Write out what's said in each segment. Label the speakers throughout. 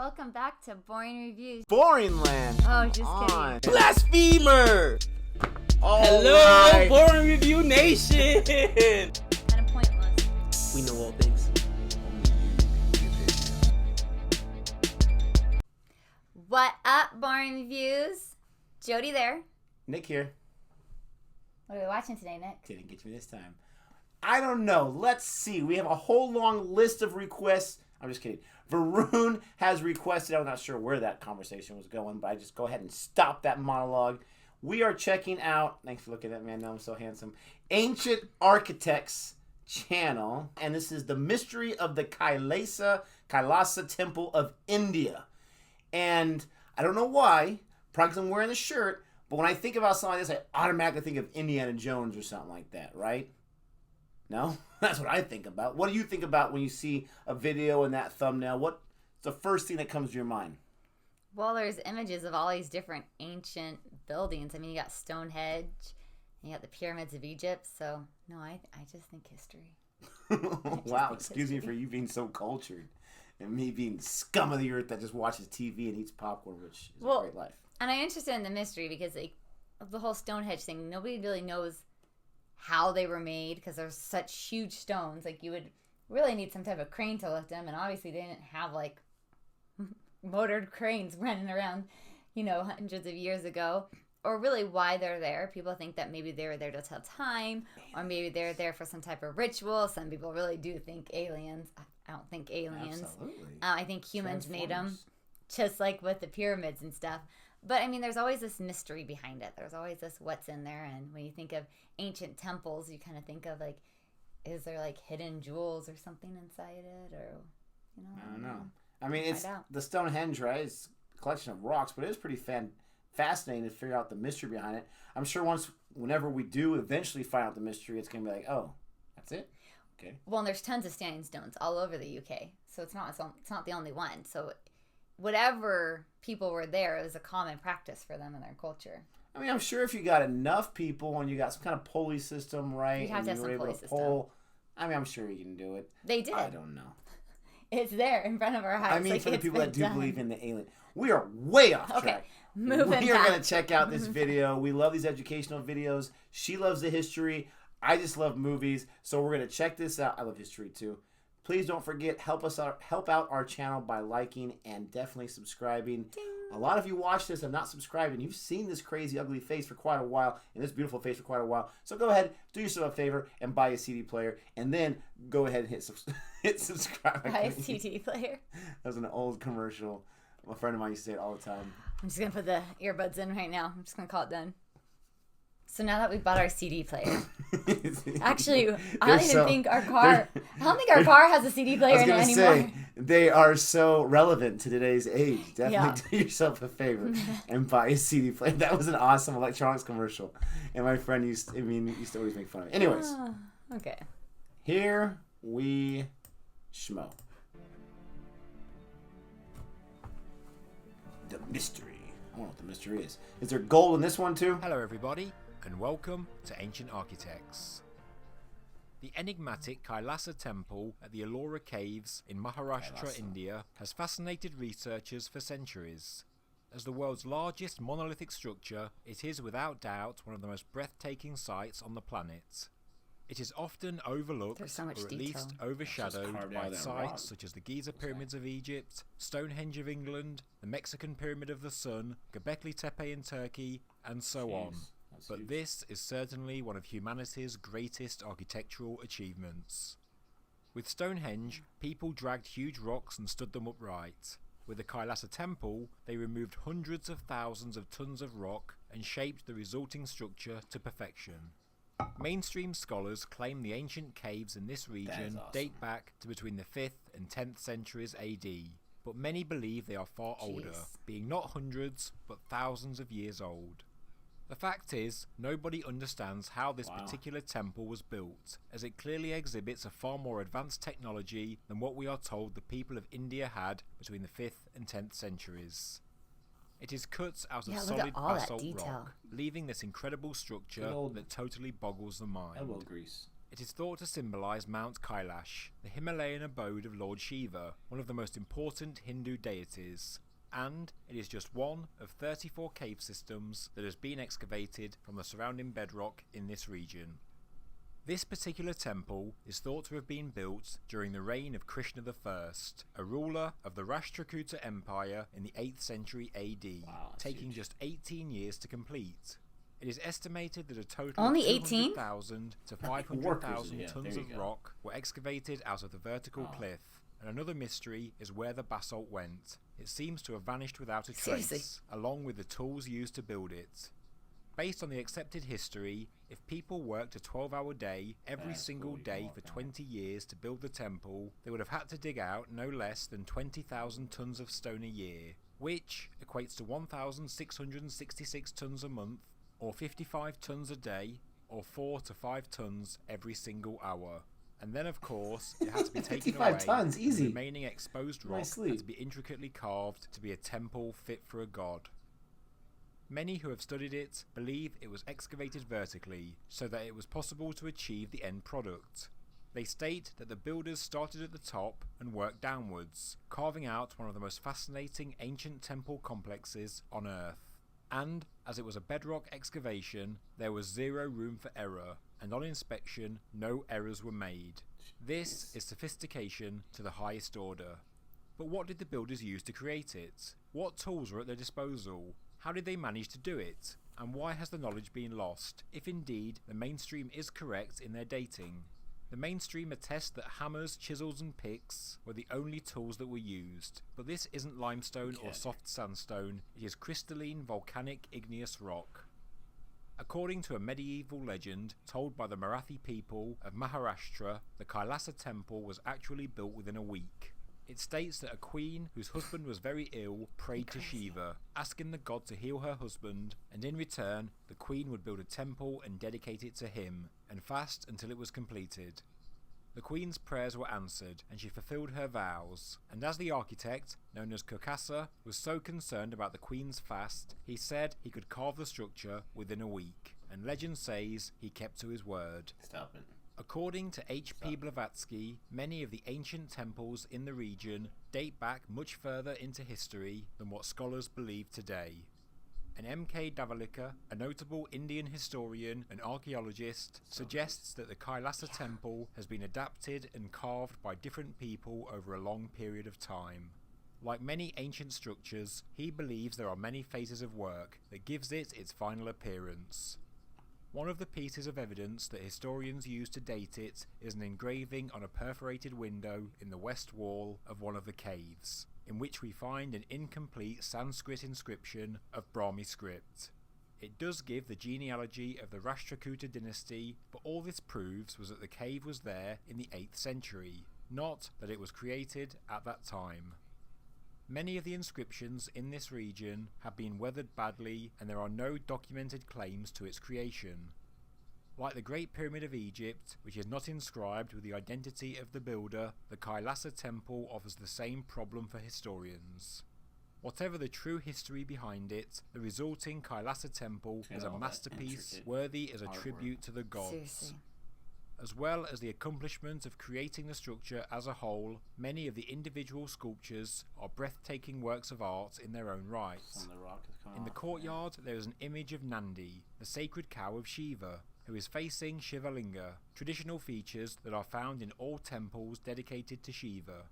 Speaker 1: welcome back to Boring Reviews.
Speaker 2: Boring land.
Speaker 1: Oh, just kidding.
Speaker 3: Blasphemer!
Speaker 2: Hello,
Speaker 3: right. Boring Review Nation!
Speaker 1: Kind of pointless.
Speaker 3: We know all things.
Speaker 1: What up, Boring Reviews? Jodi there.
Speaker 2: Nick here.
Speaker 1: What are we watching today, Nick?
Speaker 2: Didn't get me this time. I don't know. Let's see. We have a whole long list of requests. I'm just kidding. Varun has requested. I'm not sure where that conversation was going, but I just go ahead and stop that monologue. We are checking out, thanks for looking at me, I know I'm so handsome, Ancient Architects channel. And this is the mystery of the Kailasa Temple of India. And I don't know why, probably because I'm wearing the shirt, but when I think about something like this, I automatically think of Indiana Jones or something like that, right? No? That's what I think about. What do you think about when you see a video and that thumbnail? What's the first thing that comes to your mind?
Speaker 1: Well, there's images of all these different ancient buildings. I mean, you got Stonehenge, and you got the pyramids of Egypt. So, no, I just think history.
Speaker 2: Wow, excuse me for you being so cultured. And me being scum of the earth that just watches TV and eats popcorn, which is a great life.
Speaker 1: And I'm interested in the mystery because of the whole Stonehenge thing. Nobody really knows how they were made because there's such huge stones. Like, you would really need some type of crane to lift them, and obviously they didn't have like motored cranes running around, hundreds of years ago. Or really why they're there. People think that maybe they were there to tell time, or maybe they're there for some type of ritual. Some people really do think aliens. I don't think aliens.
Speaker 2: Absolutely.
Speaker 1: I think humans made them, just like with the pyramids and stuff. But, I mean, there's always this mystery behind it. There's always this what's in there. And when you think of ancient temples, you kind of think of, like, is there, like, hidden jewels or something inside it? Or,
Speaker 2: I don't know. I mean, it's the Stonehenge, right? It's a collection of rocks, but it is pretty fascinating to figure out the mystery behind it. I'm sure whenever we do eventually find out the mystery, it's going to be like, oh, that's it? Okay.
Speaker 1: Well, and there's tons of standing stones all over the UK. So it's not the only one. So whatever people were there, it was a common practice for them in their culture. I
Speaker 2: mean, I'm sure if you got enough people and you got some kind of pulley system, right?
Speaker 1: You have to have some pulley system.
Speaker 2: I mean, I'm sure you can do it.
Speaker 1: They did.
Speaker 2: I don't know.
Speaker 1: It's there in front of our house.
Speaker 2: I mean, for the people that do believe in the alien. We are way off track.
Speaker 1: Okay, moving
Speaker 2: We are going to check out this video. We love these educational videos. She loves the history. I just love movies. So we're going to check this out. I love history too. Please don't forget, help out our channel by liking and definitely subscribing. Ding. A lot of you watch this and not subscribed, and you've seen this crazy, ugly face for quite a while, and this beautiful face for quite a while. So go ahead, do yourself a favor, and buy a CD player, and then go ahead and hit subscribe.
Speaker 1: Buy a CD player.
Speaker 2: That was an old commercial. A friend of mine used to say it all the time.
Speaker 1: I'm just going to put the earbuds in right now. I'm just going to call it done. So now that we bought our CD player, actually, I don't think our car has a CD player in it anymore.
Speaker 2: They are so relevant to today's age. Definitely do yourself a favor and buy a CD player. That was an awesome electronics commercial, and my friend used to always make fun of it. Anyways,
Speaker 1: okay,
Speaker 2: here we schmo. The mystery. I don't know what the mystery is. Is there gold in this one too?
Speaker 4: Hello, everybody. And welcome to Ancient Architects. The enigmatic Kailasa temple at the Ellora Caves in Maharashtra, India, has fascinated researchers for centuries. As the world's largest monolithic structure, it is without doubt one of the most breathtaking sights on the planet. It is often overlooked, or at least overshadowed by sites such as the Giza Pyramids of Egypt, Stonehenge of England, the Mexican Pyramid of the Sun, Göbekli Tepe in Turkey, and so on. But this is certainly one of humanity's greatest architectural achievements. With Stonehenge, people dragged huge rocks and stood them upright. With the Kailasa temple, they removed hundreds of thousands of tons of rock and shaped the resulting structure to perfection. Mainstream scholars claim the ancient caves in this region date back to between the 5th and 10th centuries AD, but many believe they are far older, being not hundreds but thousands of years old. The fact is, nobody understands how this particular temple was built, as it clearly exhibits a far more advanced technology than what we are told the people of India had between the 5th and 10th centuries. It is cut out of solid basalt rock, leaving this incredible structure that totally boggles the mind.
Speaker 2: Elbow grease.
Speaker 4: It is thought to symbolise Mount Kailash, the Himalayan abode of Lord Shiva, one of the most important Hindu deities, and it is just one of 34 cave systems that has been excavated from the surrounding bedrock in this region. This particular temple is thought to have been built during the reign of Krishna I, a ruler of the Rashtrakuta Empire in the 8th century AD, taking just 18 years to complete. It is estimated that a total
Speaker 1: Only
Speaker 4: of
Speaker 1: 18?
Speaker 4: 200,000 to 500,000
Speaker 2: Yeah,
Speaker 4: tons
Speaker 2: there
Speaker 4: of
Speaker 2: you go.
Speaker 4: rock were excavated out of the vertical cliff, and another mystery is where the basalt went. It seems to have vanished without a trace,
Speaker 1: Seriously?
Speaker 4: along with the tools used to build it. Based on the accepted history, if people worked a 12-hour day every single day for 20 years to build the temple, they would have had to dig out no less than 20,000 tons of stone a year, which equates to 1,666 tons a month, or 55 tons a day, or 4 to 5 tons every single hour. And then, of course, it had to be taken
Speaker 2: 55
Speaker 4: away,
Speaker 2: tons,
Speaker 4: and
Speaker 2: easy.
Speaker 4: the remaining exposed rock had to be intricately carved to be a temple fit for a god. Many who have studied it believe it was excavated vertically, so that it was possible to achieve the end product. They state that the builders started at the top and worked downwards, carving out one of the most fascinating ancient temple complexes on Earth. And, as it was a bedrock excavation, there was zero room for error, and on inspection, no errors were made. This is sophistication to the highest order. But what did the builders use to create it? What tools were at their disposal? How did they manage to do it? And why has the knowledge been lost, if indeed the mainstream is correct in their dating? The mainstream attest that hammers, chisels and picks were the only tools that were used, but this isn't limestone or soft sandstone, it is crystalline volcanic igneous rock. According to a medieval legend told by the Marathi people of Maharashtra, the Kailasa temple was actually built within a week. It states that a queen whose husband was very ill prayed to Shiva, asking the god to heal her husband, and in return the queen would build a temple and dedicate it to him, and fast until it was completed. The queen's prayers were answered, and she fulfilled her vows, and as the architect, known as Kailasa, was so concerned about the queen's fast, he said he could carve the structure within a week, and legend says he kept to his word.
Speaker 2: Stop it.
Speaker 4: According to H.P. Blavatsky, many of the ancient temples in the region date back much further into history than what scholars believe today. And M.K. Davalika, a notable Indian historian and archaeologist, suggests that the Kailasa temple has been adapted and carved by different people over a long period of time. Like many ancient structures, he believes there are many phases of work that gives it its final appearance. One of the pieces of evidence that historians use to date it is an engraving on a perforated window in the west wall of one of the caves, in which we find an incomplete Sanskrit inscription of Brahmi script. It does give the genealogy of the Rashtrakuta dynasty, but all this proves was that the cave was there in the 8th century, not that it was created at that time. Many of the inscriptions in this region have been weathered badly, and there are no documented claims to its creation. Like the Great Pyramid of Egypt, which is not inscribed with the identity of the builder, the Kailasa temple offers the same problem for historians. Whatever the true history behind it, the resulting Kailasa temple is a masterpiece worthy as a tribute to the gods.
Speaker 1: Seriously.
Speaker 4: As well as the accomplishment of creating the structure as a whole, many of the individual sculptures are breathtaking works of art in their own right. In the courtyard there is an image of Nandi, the sacred cow of Shiva, who is facing Shivalinga, traditional features that are found in all temples dedicated to Shiva.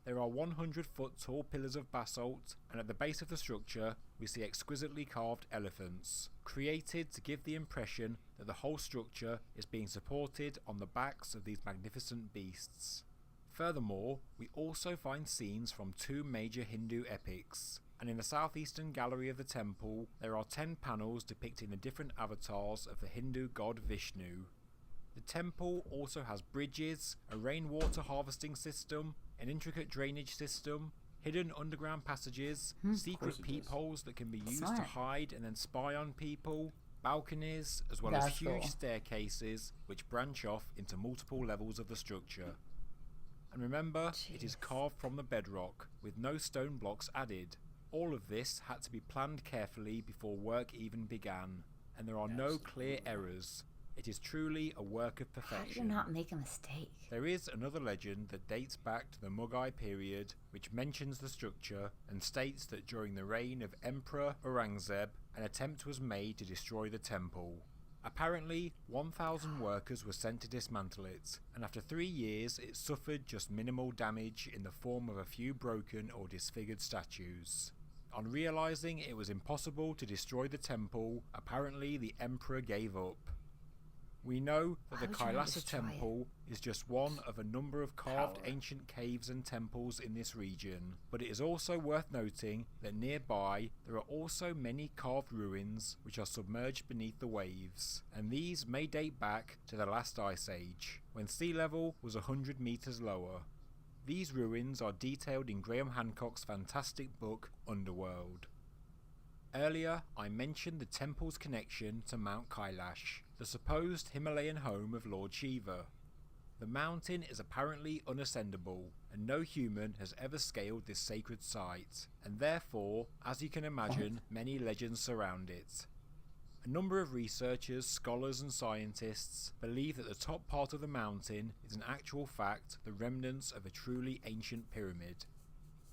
Speaker 4: There are 100-foot tall pillars of basalt, and at the base of the structure we see exquisitely carved elephants, created to give the impression that the whole structure is being supported on the backs of these magnificent beasts. Furthermore, we also find scenes from 2 major Hindu epics, and in the southeastern gallery of the temple there are 10 panels depicting the different avatars of the Hindu god Vishnu. The temple also has bridges, a rainwater harvesting system, an intricate drainage system, hidden underground passages, secret peepholes that can be used to hide and then spy on people, balconies, as well as huge staircases which branch off into multiple levels of the structure. And remember, it is carved from the bedrock, with no stone blocks added. All of this had to be planned carefully before work even began, and there are no clear errors. It is truly a work of
Speaker 1: How do you
Speaker 4: perfection.
Speaker 1: not make a mistake?
Speaker 4: There is another legend that dates back to the Mughal period, which mentions the structure and states that during the reign of Emperor Aurangzeb, an attempt was made to destroy the temple. Apparently, 1,000 workers were sent to dismantle it, and after 3 years it suffered just minimal damage in the form of a few broken or disfigured statues. On realizing it was impossible to destroy the temple, apparently the emperor gave up. We know that the
Speaker 1: Why would you not
Speaker 4: Kailasa
Speaker 1: destroy it?
Speaker 4: temple is just one of a number of carved
Speaker 2: Power.
Speaker 4: ancient caves and temples in this region, but it is also worth noting that nearby there are also many carved ruins which are submerged beneath the waves, and these may date back to the last ice age, when sea level was 100 meters lower. These ruins are detailed in Graham Hancock's fantastic book Underworld. Earlier, I mentioned the temple's connection to Mount Kailash, the supposed Himalayan home of Lord Shiva. The mountain is apparently unascendable, and no human has ever scaled this sacred site, and therefore, as you can imagine, many legends surround it. A number of researchers, scholars and scientists believe that the top part of the mountain is in actual fact the remnants of a truly ancient pyramid.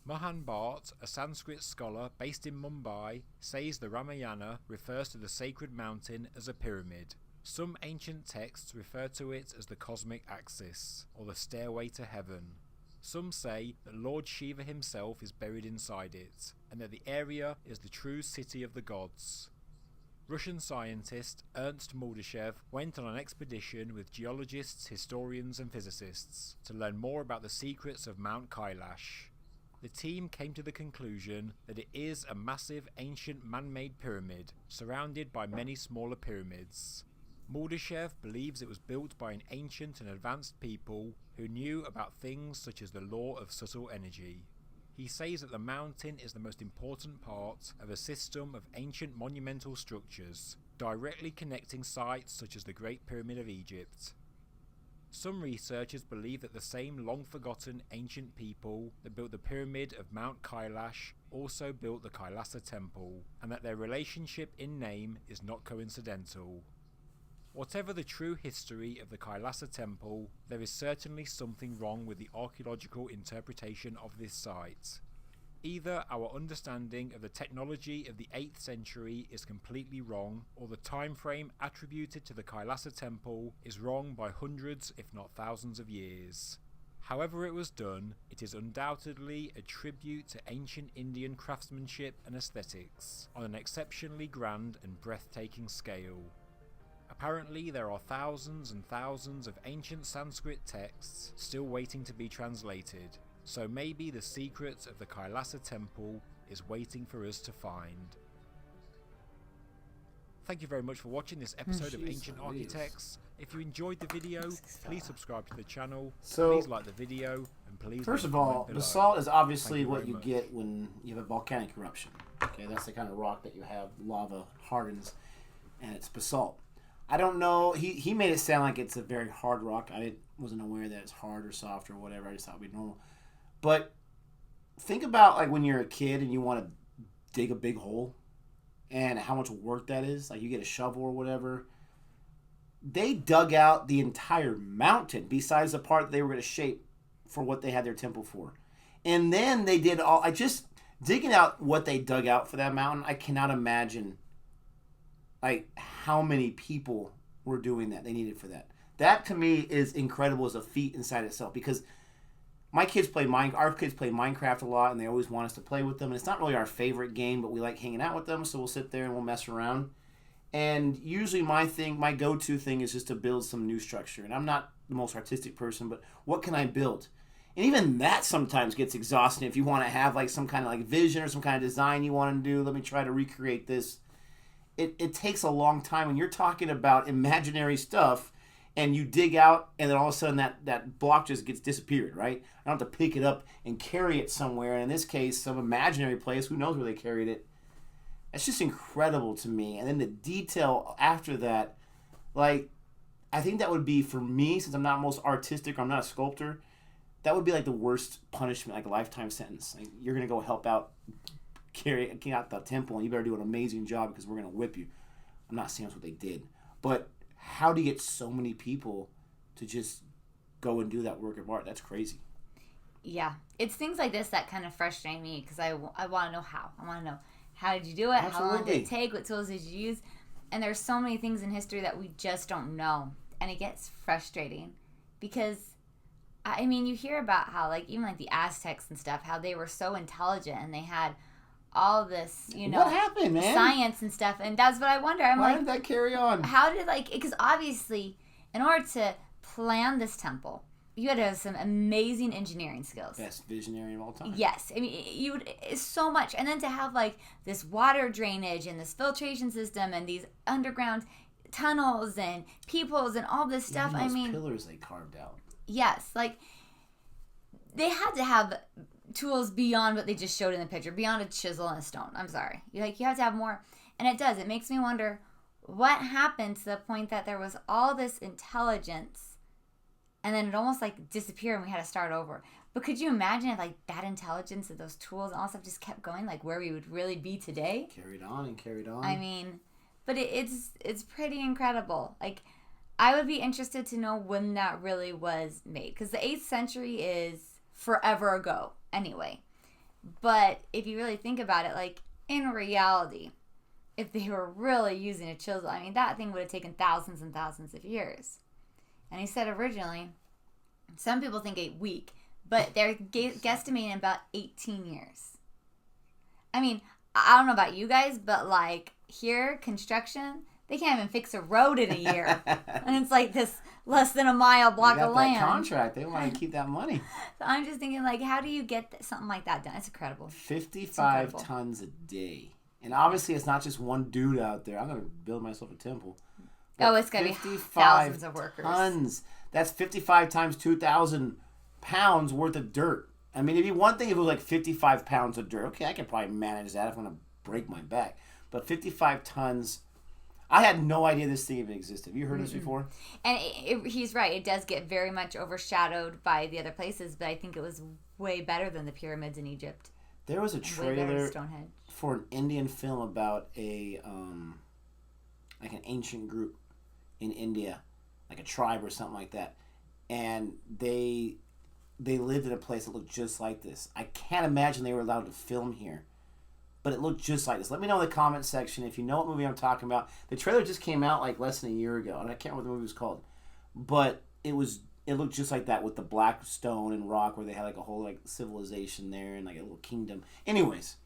Speaker 4: Mohan Bhatt, a Sanskrit scholar based in Mumbai, says the Ramayana refers to the sacred mountain as a pyramid. Some ancient texts refer to it as the cosmic axis, or the stairway to heaven. Some say that Lord Shiva himself is buried inside it, and that the area is the true city of the gods. Russian scientist Ernst Maldyshev went on an expedition with geologists, historians and physicists to learn more about the secrets of Mount Kailash. The team came to the conclusion that it is a massive ancient man-made pyramid, surrounded by many smaller pyramids. Maldyshev believes it was built by an ancient and advanced people who knew about things such as the law of subtle energy. He says that the mountain is the most important part of a system of ancient monumental structures, directly connecting sites such as the Great Pyramid of Egypt. Some researchers believe that the same long-forgotten ancient people that built the pyramid of Mount Kailash also built the Kailasa temple, and that their relationship in name is not coincidental. Whatever the true history of the Kailasa temple, there is certainly something wrong with the archaeological interpretation of this site. Either our understanding of the technology of the 8th century is completely wrong, or the time frame attributed to the Kailasa temple is wrong by hundreds if not thousands of years. However it was done, it is undoubtedly a tribute to ancient Indian craftsmanship and aesthetics, on an exceptionally grand and breathtaking scale. Apparently there are thousands and thousands of ancient Sanskrit texts still waiting to be translated, so maybe the secret of the Kailasa temple is waiting for us to find. Thank you very much for watching this episode of
Speaker 2: Jeez
Speaker 4: Ancient
Speaker 2: Louise.
Speaker 4: Architects. If you enjoyed the video, please subscribe to the channel,
Speaker 2: So,
Speaker 4: please like the video, and please
Speaker 2: First
Speaker 4: leave
Speaker 2: of
Speaker 4: a comment
Speaker 2: all,
Speaker 4: below.
Speaker 2: basalt is obviously
Speaker 4: Thank you
Speaker 2: what
Speaker 4: very
Speaker 2: you
Speaker 4: much.
Speaker 2: get when you have a volcanic eruption. Okay, that's the kind of rock that you have. Lava hardens, and it's basalt. I don't know. He made it sound like it's a very hard rock. I wasn't aware that it's hard or soft or whatever. I just thought it'd be normal. But think about like when you're a kid and you want to dig a big hole and how much work that is. Like you get a shovel or whatever. They dug out the entire mountain besides the part that they were going to shape for what they had their temple for. And then they did all, digging out what they dug out for that mountain, I cannot imagine like how many people were doing that they needed for that. That to me is incredible as a feat inside itself, because our kids play Minecraft a lot, and they always want us to play with them. And it's not really our favorite game, but we like hanging out with them, so we'll sit there and we'll mess around. And usually my go-to thing is just to build some new structure. And I'm not the most artistic person, but what can I build? And even that sometimes gets exhausting if you want to have like some kind of like vision or some kind of design you want to do. Let me try to recreate this. It takes a long time when you're talking about imaginary stuff and you dig out and then all of a sudden that block just gets disappeared, right? I don't have to pick it up and carry it somewhere. And in this case, some imaginary place, who knows where they carried it. It's just incredible to me. And then the detail after that, like, I think that would be, for me, since I'm not most artistic, or I'm not a sculptor, that would be like the worst punishment, like a lifetime sentence. Like, you're going to go help out, carry out the temple, and you better do an amazing job because we're going to whip you. I'm not saying that's what they did. But how do you get so many people to just go and do that work of art? That's crazy.
Speaker 1: Yeah. It's things like this that kind of frustrate me because I want to know how. I want to know, how did you do it?
Speaker 2: Absolutely.
Speaker 1: How long did it take? What tools did you use? And there's so many things in history that we just don't know. And it gets frustrating because, I mean, you hear about how, like, even like the Aztecs and stuff, how they were so intelligent and they had all this, you know,
Speaker 2: what happened, man?
Speaker 1: Science and stuff. And that's what I wonder.
Speaker 2: Why did that carry on?
Speaker 1: How did, like, because obviously, in order to plan this temple, you had to have some amazing engineering skills.
Speaker 2: Best visionary of all time.
Speaker 1: Yes. I mean, it's so much. And then to have, like, this water drainage and this filtration system and these underground tunnels and peepholes and all this stuff.
Speaker 2: Even those
Speaker 1: I mean,
Speaker 2: pillars they carved out.
Speaker 1: Yes. Like, they had to have tools beyond what they just showed in the picture, beyond a chisel and a stone. I'm sorry. You have to have more. And it does. It makes me wonder what happened to the point that there was all this intelligence and then it almost like disappeared and we had to start over. But could you imagine if like that intelligence and those tools and all that stuff just kept going, like where we would really be today?
Speaker 2: Carried on and carried on.
Speaker 1: I mean, but it's pretty incredible. Like, I would be interested to know when that really was made. Because the 8th century is forever ago anyway. But if you really think about it, like, in reality, if they were really using a chisel, I mean, that thing would have taken thousands and thousands of years. And he said originally, some people think a week, but they're guesstimating about 18 years. I mean, I don't know about you guys, but like here, construction, they can't even fix a road in a year. And it's like this less than a mile block of land.
Speaker 2: They got that contract. They want to keep that money.
Speaker 1: So I'm just thinking, like, how do you get something like that done? It's incredible.
Speaker 2: 55 tons a day. And obviously it's not just one dude out there. I'm going to build myself a temple.
Speaker 1: But it's going to be thousands of workers.
Speaker 2: Tons. That's 55 times 2,000 pounds worth of dirt. I mean, it'd be one thing if it was like 55 pounds of dirt. Okay, I could probably manage that if I'm going to break my back. But 55 tons, I had no idea this thing even existed. Have you heard this before? And
Speaker 1: he's right. It does get very much overshadowed by the other places, but I think it was way better than the pyramids in Egypt.
Speaker 2: There was a trailer for an Indian film about a like an ancient group in India, like a tribe or something like that, and they lived in a place that looked just like this. I can't imagine they were allowed to film here, but it looked just like this. Let me know in the comment section if you know what movie I'm talking about. The trailer just came out like less than a year ago, and I can't remember what the movie was called, but it looked just like that with the black stone and rock where they had like a whole like civilization there and like a little kingdom. Anyways,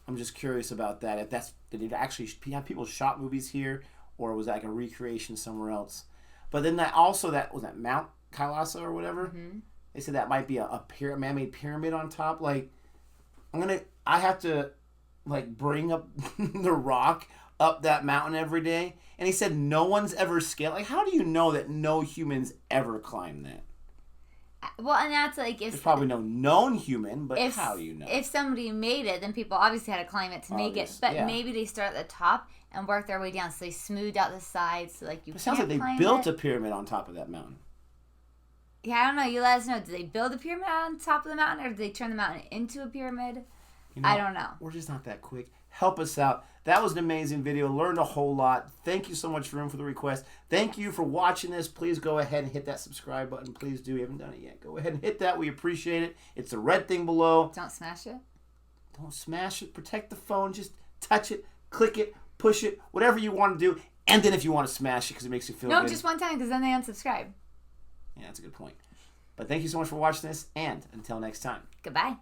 Speaker 2: I'm just curious about that. Did it actually have people shot movies here, or was that like a recreation somewhere else? But then was that Mount Kailasa or whatever? Mm-hmm. They said that might be a man-made pyramid on top. Like, I have to like bring up the rock up that mountain every day. And he said no one's ever scaled. Like, how do you know that no humans ever climbed that?
Speaker 1: Well, and that's like
Speaker 2: there's probably no known human, but how do you know?
Speaker 1: If somebody made it, then people obviously had to climb it to make it. But maybe they start at the top and work their way down, so they smoothed out the sides, so like you. It sounds like they
Speaker 2: built a pyramid on top of that mountain.
Speaker 1: Yeah, I don't know. You let us know. Did they build a pyramid on top of the mountain, or did they turn the mountain into a pyramid? I don't know.
Speaker 2: We're just not that quick. Help us out. That was an amazing video. Learned a whole lot. Thank you so much, Varun, for the request. Thank you for watching this. Please go ahead and hit that subscribe button. Please do. You haven't done it yet. Go ahead and hit that. We appreciate it. It's the red thing below.
Speaker 1: Don't smash it.
Speaker 2: Don't smash it. Protect the phone. Just touch it, click it, push it, whatever you want to do. And then if you want to smash it because it makes you feel good.
Speaker 1: No, just one time because then they unsubscribe.
Speaker 2: Yeah, that's a good point. But thank you so much for watching this. And until next time.
Speaker 1: Goodbye.